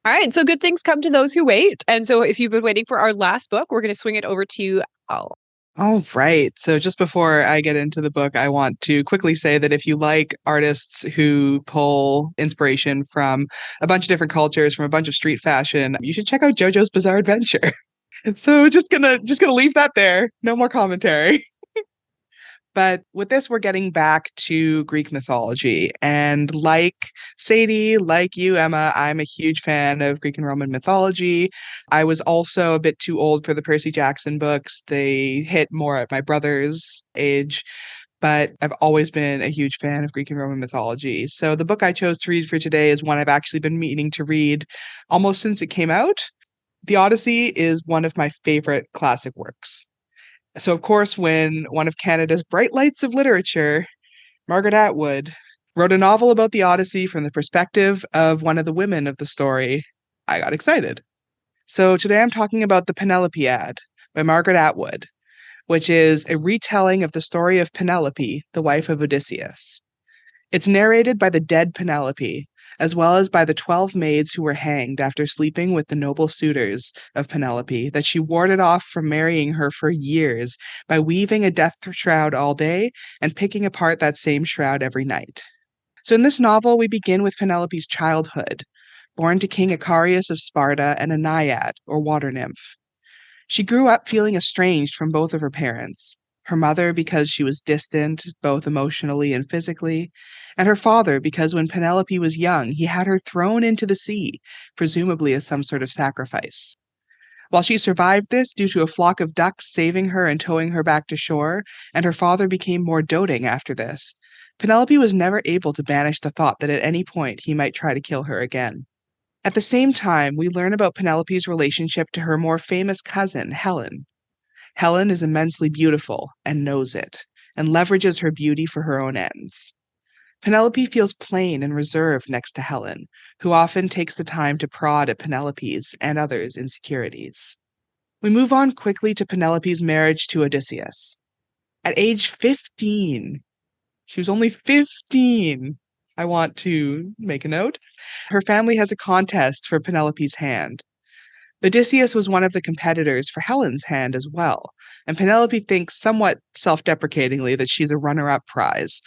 All right. So good things come to those who wait. And so if you've been waiting for our last book, we're going to swing it over to Al. All right. So just before I get into the book, I want to quickly say that if you like artists who pull inspiration from a bunch of different cultures, from a bunch of street fashion, you should check out JoJo's Bizarre Adventure. So just gonna leave that there. No more commentary. But with this, we're getting back to Greek mythology. And like Sadie, like you, Emma, I'm a huge fan of Greek and Roman mythology. I was also a bit too old for the Percy Jackson books. They hit more at my brother's age. But I've always been a huge fan of Greek and Roman mythology. So the book I chose to read for today is one I've actually been meaning to read almost since it came out. The Odyssey is one of my favorite classic works. So, of course, when one of Canada's bright lights of literature, Margaret Atwood, wrote a novel about the Odyssey from the perspective of one of the women of the story, I got excited. So today I'm talking about the Penelopiad by Margaret Atwood, which is a retelling of the story of Penelope, the wife of Odysseus. It's narrated by the dead Penelope, as well as by the 12 maids who were hanged after sleeping with the noble suitors of Penelope that she warded off from marrying her for years by weaving a death shroud all day and picking apart that same shroud every night. So in this novel, we begin with Penelope's childhood, born to King Icarius of Sparta and a naiad, or water nymph. She grew up feeling estranged from both of her parents. Her mother because she was distant, both emotionally and physically, and her father because when Penelope was young, he had her thrown into the sea, presumably as some sort of sacrifice. While she survived this due to a flock of ducks saving her and towing her back to shore, and her father became more doting after this, Penelope was never able to banish the thought that at any point he might try to kill her again. At the same time, we learn about Penelope's relationship to her more famous cousin, Helen. Helen is immensely beautiful and knows it, and leverages her beauty for her own ends. Penelope feels plain and reserved next to Helen, who often takes the time to prod at Penelope's and others' insecurities. We move on quickly to Penelope's marriage to Odysseus. At age 15, she was only 15, I want to make a note, her family has a contest for Penelope's hand. Odysseus was one of the competitors for Helen's hand as well, and Penelope thinks somewhat self-deprecatingly that she's a runner-up prize,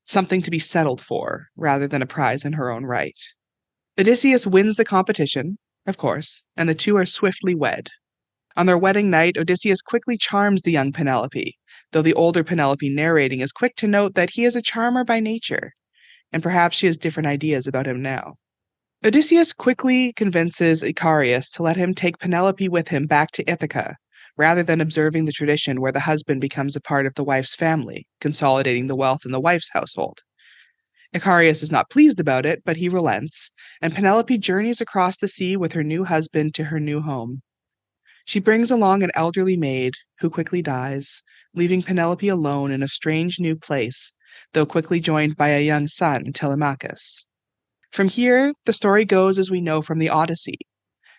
something to be settled for, rather than a prize in her own right. Odysseus wins the competition, of course, and the two are swiftly wed. On their wedding night, Odysseus quickly charms the young Penelope, though the older Penelope narrating is quick to note that he is a charmer by nature, and perhaps she has different ideas about him now. Odysseus quickly convinces Icarius to let him take Penelope with him back to Ithaca, rather than observing the tradition where the husband becomes a part of the wife's family, consolidating the wealth in the wife's household. Icarius is not pleased about it, but he relents, and Penelope journeys across the sea with her new husband to her new home. She brings along an elderly maid, who quickly dies, leaving Penelope alone in a strange new place, though quickly joined by a young son, Telemachus. From here, the story goes as we know from the Odyssey.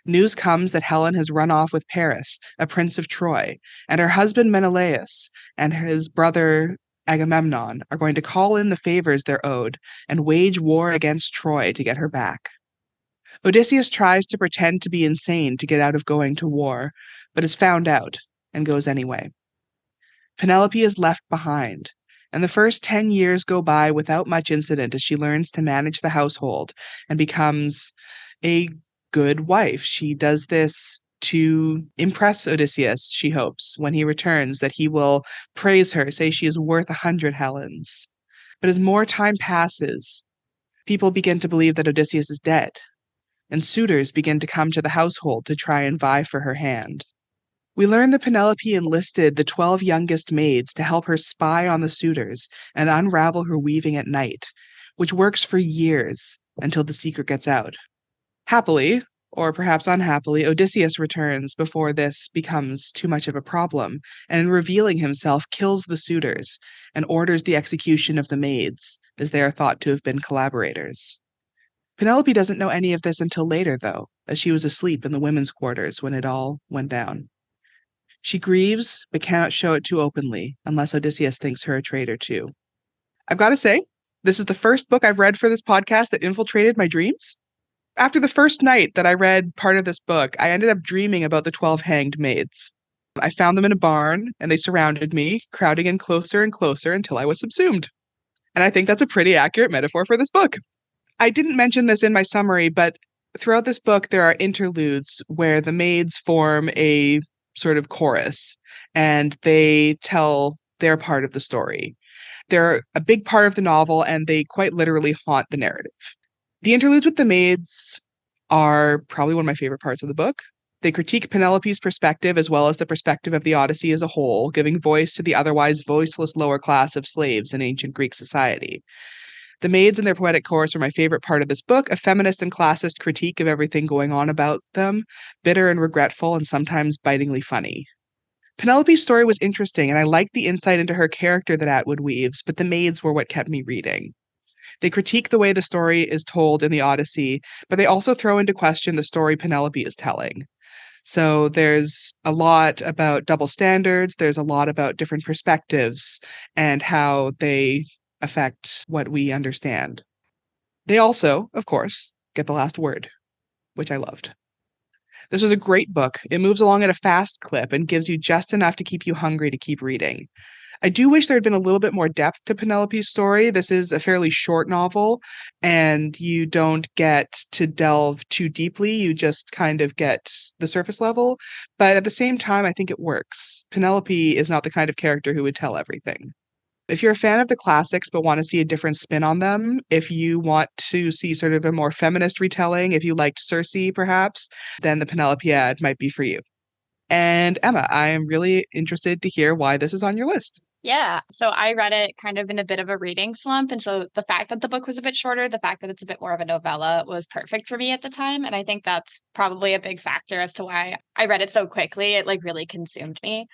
News comes that Helen has run off with Paris, a prince of Troy, and her husband Menelaus and his brother Agamemnon are going to call in the favors they're owed and wage war against Troy to get her back. Odysseus tries to pretend to be insane to get out of going to war, but is found out and goes anyway. Penelope is left behind, And the first 10 years go by without much incident as she learns to manage the household and becomes a good wife. She does this to impress Odysseus, she hopes, when he returns, that he will praise her, say she is worth 100 Helens. But as more time passes, people begin to believe that Odysseus is dead, and suitors begin to come to the household to try and vie for her hand. We learn that Penelope enlisted the 12 youngest maids to help her spy on the suitors and unravel her weaving at night, which works for years until the secret gets out. Happily, or perhaps unhappily, Odysseus returns before this becomes too much of a problem, and in revealing himself, kills the suitors and orders the execution of the maids, as they are thought to have been collaborators. Penelope doesn't know any of this until later, though, as she was asleep in the women's quarters when it all went down. She grieves, but cannot show it too openly, unless Odysseus thinks her a traitor too. I've got to say, this is the first book I've read for this podcast that infiltrated my dreams. After the first night that I read part of this book, I ended up dreaming about the 12 hanged maids. I found them in a barn, and they surrounded me, crowding in closer and closer until I was subsumed. And I think that's a pretty accurate metaphor for this book. I didn't mention this in my summary, but throughout this book, there are interludes where the maids form a sort of chorus, and they tell their part of the story. They're a big part of the novel, and they quite literally haunt the narrative. The interludes with the maids are probably one of my favorite parts of the book. They critique Penelope's perspective as well as the perspective of the Odyssey as a whole, giving voice to the otherwise voiceless lower class of slaves in ancient Greek society. The maids and their poetic chorus are my favorite part of this book, a feminist and classist critique of everything going on about them, bitter and regretful and sometimes bitingly funny. Penelope's story was interesting, and I liked the insight into her character that Atwood weaves, but the maids were what kept me reading. They critique the way the story is told in the Odyssey, but they also throw into question the story Penelope is telling. So there's a lot about double standards, there's a lot about different perspectives and how they affect what we understand. They also, of course, get the last word, which I loved. This was a great book. It moves along at a fast clip and gives you just enough to keep you hungry to keep reading. I do wish there had been a little bit more depth to Penelope's story. This is a fairly short novel, and you don't get to delve too deeply. You just kind of get the surface level. But at the same time, I think it works. Penelope is not the kind of character who would tell everything. If you're a fan of the classics but want to see a different spin on them, if you want to see sort of a more feminist retelling, if you liked Circe perhaps, then the Penelopiad might be for you. And Emma, I am really interested to hear why this is on your list. Yeah. So I read it kind of in a bit of a reading slump. And so the fact that the book was a bit shorter, the fact that it's a bit more of a novella was perfect for me at the time. And I think that's probably a big factor as to why I read it so quickly. It like really consumed me.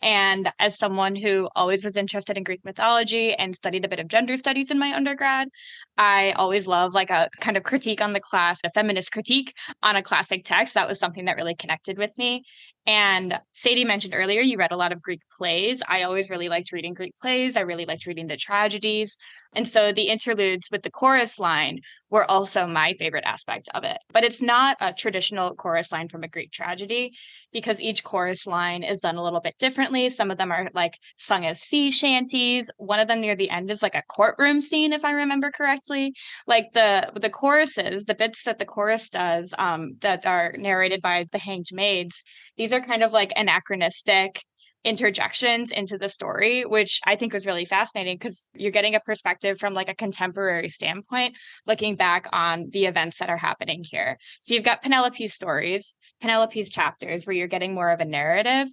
And as someone who always was interested in Greek mythology and studied a bit of gender studies in my undergrad, I always love like a kind of critique on the class, a feminist critique on a classic text. That was something that really connected with me. And Sadie mentioned earlier, you read a lot of Greek plays. I always really liked reading Greek plays. I really liked reading the tragedies. And so the interludes with the chorus line were also my favorite aspect of it. But it's not a traditional chorus line from a Greek tragedy, because each chorus line is done a little bit differently. Some of them are like sung as sea shanties. One of them near the end is like a courtroom scene, if I remember correctly. Like the choruses, the bits that the chorus does that are narrated by the hanged maids, these are kind of like anachronistic interjections into the story, which I think was really fascinating because you're getting a perspective from like a contemporary standpoint, looking back on the events that are happening here. So you've got Penelope's stories, Penelope's chapters, where you're getting more of a narrative.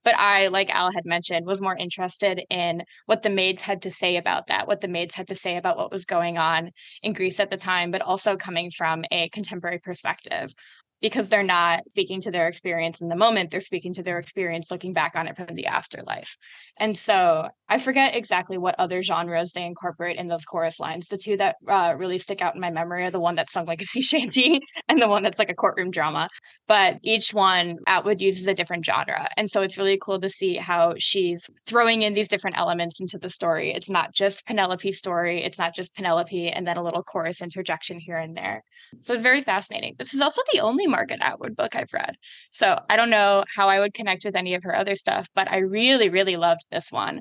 But I, like Al had mentioned, was more interested in what the maids had to say about that, what the maids had to say about what was going on in Greece at the time, but also coming from a contemporary perspective. Because they're not speaking to their experience in the moment, they're speaking to their experience looking back on it from the afterlife. And so I forget exactly what other genres they incorporate in those chorus lines. The two that really stick out in my memory are the one that's sung like a sea shanty and the one that's like a courtroom drama. But each one, Atwood uses a different genre. And so it's really cool to see how she's throwing in these different elements into the story. It's not just Penelope's story. It's not just Penelope and then a little chorus interjection here and there. So it's very fascinating. This is also the only Margaret Atwood book I've read. So I don't know how I would connect with any of her other stuff, but I really, really loved this one.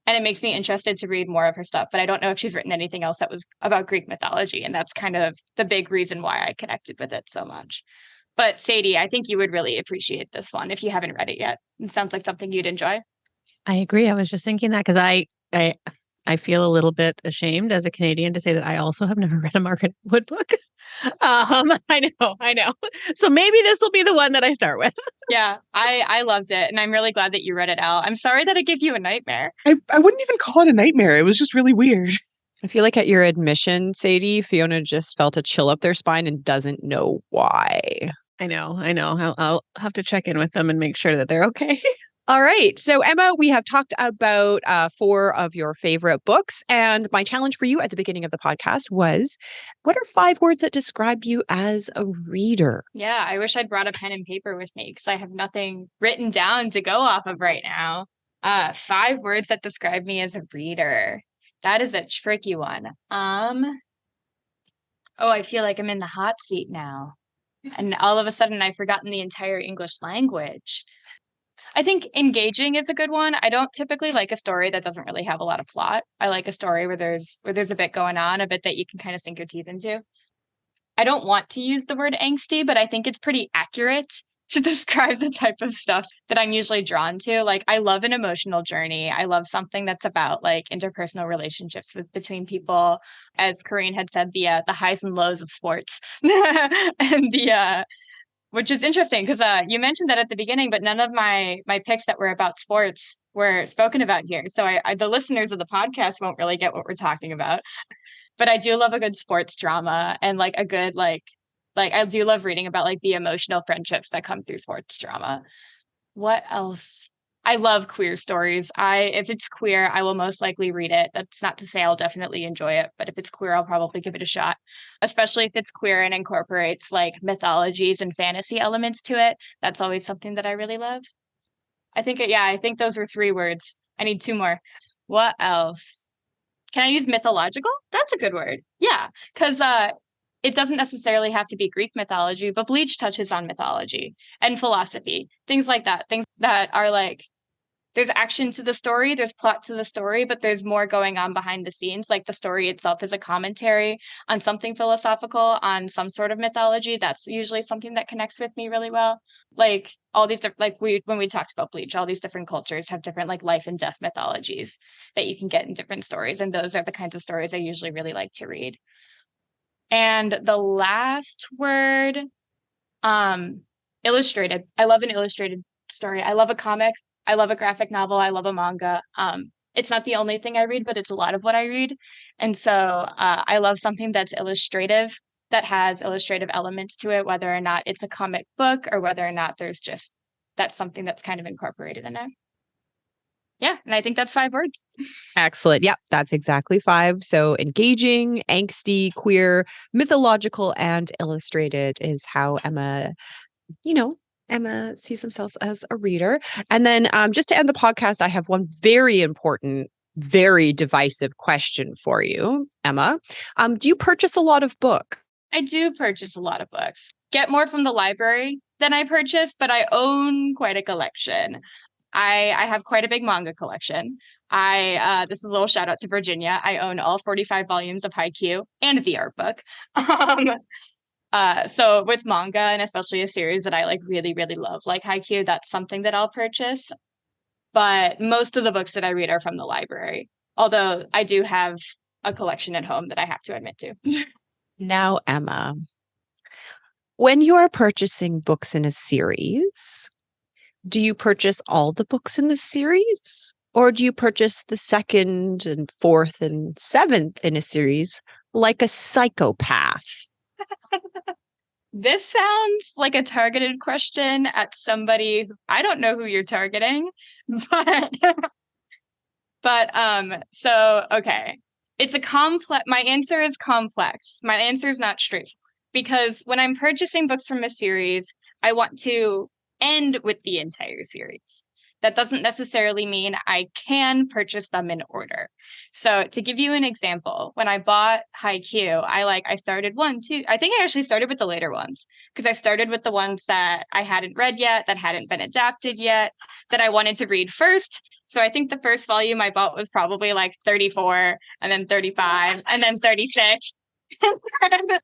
And it makes me interested to read more of her stuff, but I don't know if she's written anything else that was about Greek mythology. And that's kind of the big reason why I connected with it so much. But Sadie, I think you would really appreciate this one if you haven't read it yet. It sounds like something you'd enjoy. I agree. I was just thinking that because I feel a little bit ashamed as a Canadian to say that I also have never read a Margaret Atwood book. I know. So maybe this will be the one that I start with. Yeah, I loved it. And I'm really glad that you read it out. I'm sorry that it gave you a nightmare. I wouldn't even call it a nightmare. It was just really weird. I feel like at your admission, Sadie, Fiona just felt a chill up their spine and doesn't know why. I know. I'll have to check in with them and make sure that they're okay. All right. So, Emma, we have talked about 4 of your favorite books. And my challenge for you at the beginning of the podcast was, what are 5 words that describe you as a reader? Yeah, I wish I'd brought a pen and paper with me because I have nothing written down to go off of right now. 5 words that describe me as a reader. That is a tricky one. Oh, I feel like I'm in the hot seat now. And all of a sudden I've forgotten the entire English language. I think engaging is a good one. I don't typically like a story that doesn't really have a lot of plot. I like a story where there's a bit going on, a bit that you can kind of sink your teeth into. I don't want to use the word angsty, but I think it's pretty accurate to describe the type of stuff that I'm usually drawn to. Like, I love an emotional journey. I love something that's about like interpersonal relationships between people. As Corinne had said, the highs and lows of sports, and which is interesting because you mentioned that at the beginning, but none of my picks that were about sports were spoken about here. So the listeners of the podcast won't really get what we're talking about. But I do love a good sports drama and like a good like I do love reading about like the emotional friendships that come through sports drama. What else? I love queer stories. If it's queer, I will most likely read it. That's not to say I'll definitely enjoy it, but if it's queer, I'll probably give it a shot. Especially if it's queer and incorporates like mythologies and fantasy elements to it. That's always something that I really love. I think those are 3 words. I need 2 more. What else? Can I use mythological? That's a good word. Yeah, because it doesn't necessarily have to be Greek mythology, but Bleach touches on mythology and philosophy, things like that. Things that are like, there's action to the story, there's plot to the story, but there's more going on behind the scenes. Like the story itself is a commentary on something philosophical, on some sort of mythology. That's usually something that connects with me really well. Like all these different, when we talked about Bleach, all these different cultures have different like life and death mythologies that you can get in different stories. And those are the kinds of stories I usually really like to read. And the last word, illustrated. I love an illustrated story. I love a comic. I love a graphic novel. I love a manga. It's not the only thing I read, but it's a lot of what I read. And so I love something that's illustrative, that has illustrative elements to it, whether or not it's a comic book or whether or not that's something that's kind of incorporated in it. Yeah, and I think that's 5 words. Excellent. Yep, that's exactly 5. So engaging, angsty, queer, mythological, and illustrated is how Emma sees themselves as a reader. And then just to end the podcast, I have one very important, very divisive question for you, Emma. Do you purchase a lot of books? I do purchase a lot of books. Get more from the library than I purchase, but I own quite a collection. I have quite a big manga collection. This is a little shout out to Virginia. I own all 45 volumes of Haikyuu and the art book. So with manga, and especially a series that I like really, really love, like Haikyuu, that's something that I'll purchase. But most of the books that I read are from the library. Although I do have a collection at home that I have to admit to. Now, Emma, when you are purchasing books in a series, do you purchase all the books in the series? Or do you purchase the 2nd and 4th and 7th in a series like a psychopath? This sounds like a targeted question at somebody. I don't know who you're targeting, but so okay. It's a complex. My answer is complex. My answer is not straightforward because when I'm purchasing books from a series, I want to end with the entire series. That doesn't necessarily mean I can purchase them in order. So to give you an example, when I bought Haikyuu, I started 1, 2. I think I actually started with the later ones because I started with the ones that I hadn't read yet, that hadn't been adapted yet, that I wanted to read first. So I think the first volume I bought was probably like 34 and then 35 and then 36. And then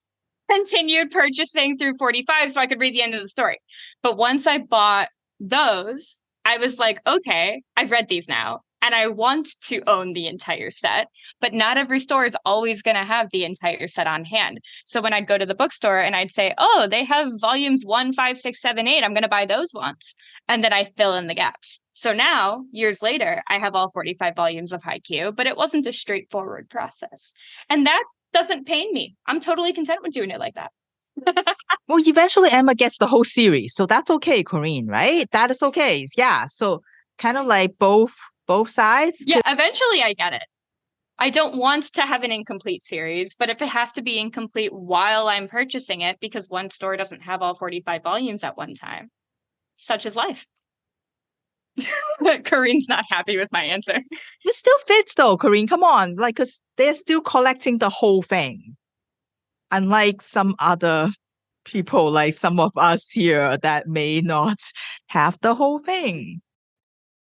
continued purchasing through 45 so I could read the end of the story. But once I bought those, I was like, okay, I've read these now. And I want to own the entire set, but not every store is always going to have the entire set on hand. So when I'd go to the bookstore and I'd say, oh, they have volumes 1, 5, 6, 7, 8, I'm going to buy those ones. And then I fill in the gaps. So now, years later, I have all 45 volumes of Haikyuu, but it wasn't a straightforward process. And that doesn't pain me. I'm totally content with doing it like that. Well, eventually Emma gets the whole series, so that's okay, Corinne, right? That is okay. Yeah, so kind of like both sides. Yeah, eventually I get it. I don't want to have an incomplete series, but if it has to be incomplete while I'm purchasing it because one store doesn't have all 45 volumes at one time, such is life. Corinne's not happy with my answer. It still fits though, Corinne. Come on. Like, because they're still collecting the whole thing. Unlike some other people, like some of us here that may not have the whole thing.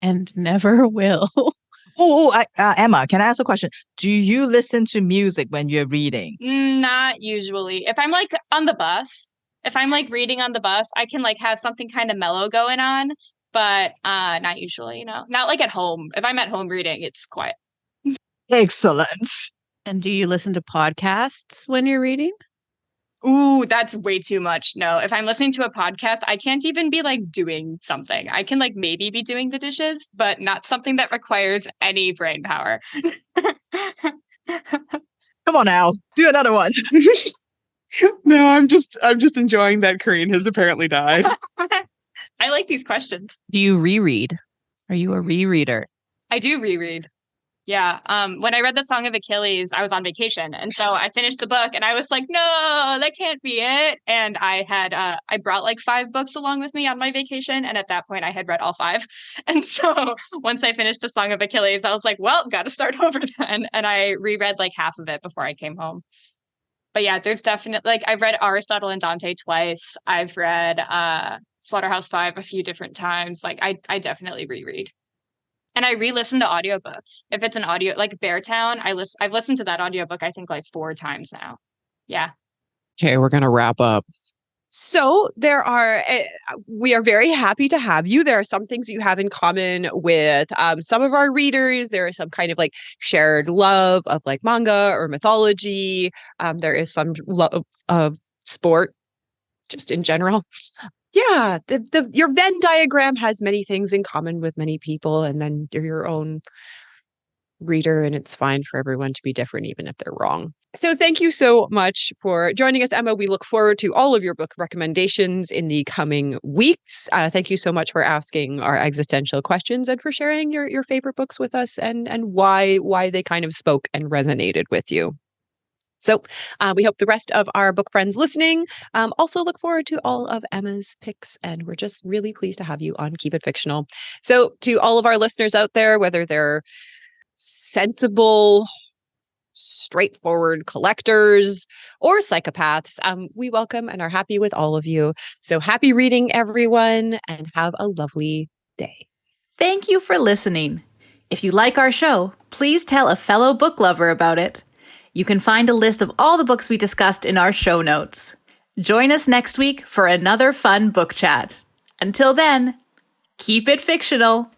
And never will. Emma, can I ask a question? Do you listen to music when you're reading? Not usually. If I'm like on the bus, if I'm like reading on the bus, I can like have something kind of mellow going on, but not usually, no. Not like at home. If I'm at home reading, it's quiet. Excellent. And do you listen to podcasts when you're reading? Ooh, that's way too much. No, if I'm listening to a podcast, I can't even be like doing something. I can like maybe be doing the dishes, but not something that requires any brain power. Come on now, do another one. No, I'm just enjoying that Corinne has apparently died. I like these questions. Do you reread? Are you a rereader? I do reread. Yeah. When I read the Song of Achilles, I was on vacation. And so I finished the book and I was like, no, that can't be it. And I had, I brought like 5 books along with me on my vacation. And at that point I had read all 5. And so once I finished the Song of Achilles, I was like, well, got to start over then. And I reread like half of it before I came home. But yeah, there's definitely like, I've read Aristotle and Dante twice. I've read Slaughterhouse-Five a few different times. Like I definitely reread. And I re-listen to audiobooks. If it's an audio, like Beartown, I've listened to that audiobook, I think like 4 times now. Yeah. Okay, we're going to wrap up. So we are very happy to have you. There are some things you have in common with some of our readers. There is some kind of like shared love of like manga or mythology. There is some love of sport just in general. Yeah, your Venn diagram has many things in common with many people, and then you're your own reader, and it's fine for everyone to be different, even if they're wrong. So thank you so much for joining us, Emma. We look forward to all of your book recommendations in the coming weeks. Thank you so much for asking our existential questions and for sharing your favorite books with us and why they kind of spoke and resonated with you. So we hope the rest of our book friends listening also look forward to all of Emma's picks, and we're just really pleased to have you on Keep It Fictional. So to all of our listeners out there, whether they're sensible, straightforward collectors or psychopaths, we welcome and are happy with all of you. So happy reading, everyone, and have a lovely day. Thank you for listening. If you like our show, please tell a fellow book lover about it. You can find a list of all the books we discussed in our show notes. Join us next week for another fun book chat. Until then, keep it fictional.